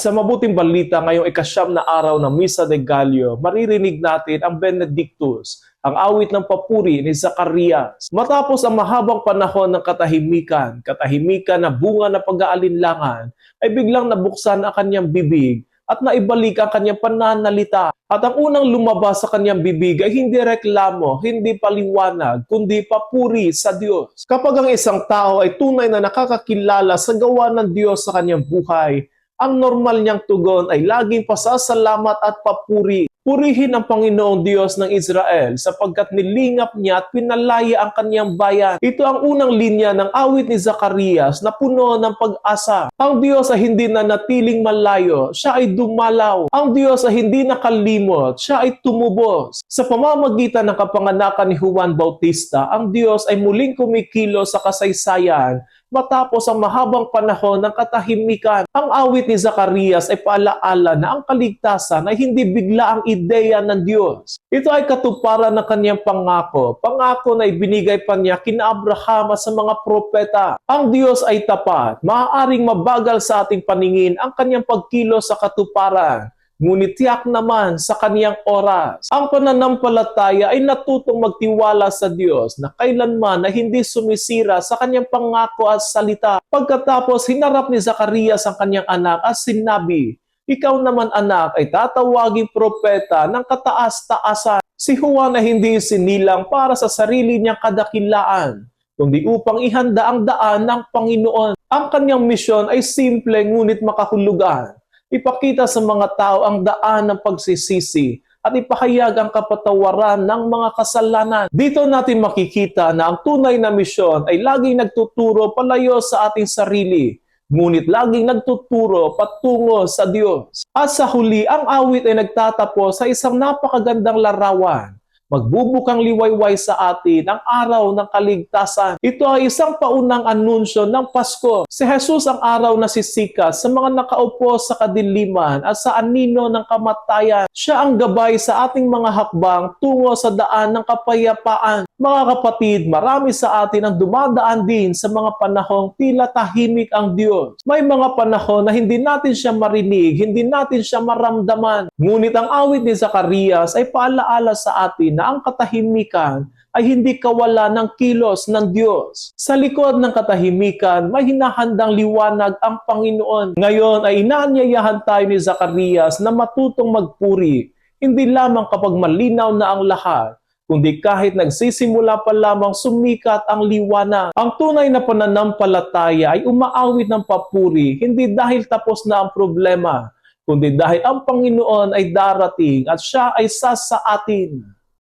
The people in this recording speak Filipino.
Sa mabuting balita ngayong ikasyam na araw ng Misa de Gallo, maririnig natin ang Benedictus, ang awit ng papuri ni Zacarias. Matapos ang mahabang panahon ng katahimikan na bunga ng pag-aalinlangan, ay biglang nabuksan ang kanyang bibig at naibalik ang kanyang pananalita. At ang unang lumabas sa kanyang bibig ay hindi reklamo, hindi paliwanag, kundi papuri sa Diyos. Kapag ang isang tao ay tunay na nakakakilala sa gawa ng Diyos sa kanyang buhay, ang normal niyang tugon ay laging pasasalamat at papuri. Purihin ang Panginoong Diyos ng Israel sapagkat nilingap niya at pinalaya ang kanyang bayan. Ito ang unang linya ng awit ni Zacarias na puno ng pag-asa. Ang Diyos ay hindi na natiling malayo, siya ay dumalaw. Ang Diyos ay hindi nakalimot, siya ay tumubos. Sa pamamagitan ng kapanganakan ni Juan Bautista, ang Diyos ay muling kumikilo sa kasaysayan matapos ang mahabang panahon ng katahimikan. Ang awit ni Zacarias ay paalaala na ang kaligtasan ay hindi bigla ang ideya ng Diyos. Ito ay katuparan ng kanyang pangako na ibinigay pa niya kina Abraham at sa mga propeta. Ang Diyos ay tapat, maaaring mabagal sa ating paningin ang kanyang pagkilos sa katuparan, ngunit tiyak naman sa kaniyang oras. Ang pananampalataya ay natutong magtiwala sa Diyos na kailanman na hindi sumisira sa kanyang pangako at salita. Pagkatapos, hinarap ni Zacarias ang kanyang anak at sinabi, "Ikaw naman anak ay tatawaging propeta ng kataas-taasan." Si Juan ay hindi sinilang para sa sarili niyang kadakilaan, kundi upang ihanda ang daan ng Panginoon. Ang kanyang misyon ay simple ngunit makahulugan. Ipakita sa mga tao ang daan ng pagsisisi at ipahayag ang kapatawaran ng mga kasalanan. Dito natin makikita na ang tunay na misyon ay laging nagtuturo palayo sa ating sarili, ngunit laging nagtuturo patungo sa Diyos. At sa huli, ang awit ay nagtatapos sa isang napakagandang larawan. Magbubukang liwayway sa atin ang araw ng kaligtasan. Ito ay isang paunang anunsyo ng Pasko. Si Jesus ang araw na sisikat sa mga nakaupo sa kadiliman at sa anino ng kamatayan. Siya ang gabay sa ating mga hakbang tungo sa daan ng kapayapaan. Mga kapatid, marami sa atin ang dumadaan din sa mga panahong tila tahimik ang Diyos. May mga panahon na hindi natin siya marinig, hindi natin siya maramdaman. Ngunit ang awit ni Zacarias ay paalaala sa atin na ang katahimikan ay hindi kawala ng kilos ng Diyos. Sa likod ng katahimikan, may hinahandang liwanag ang Panginoon. Ngayon ay inaanyayahan tayo ni Zacarias na matutong magpuri, hindi lamang kapag malinaw na ang lahat, kundi kahit nagsisimula pa lamang sumikat ang liwanag. Ang tunay na pananampalataya ay umaawit ng papuri, hindi dahil tapos na ang problema, kundi dahil ang Panginoon ay darating at siya ay sasaatin.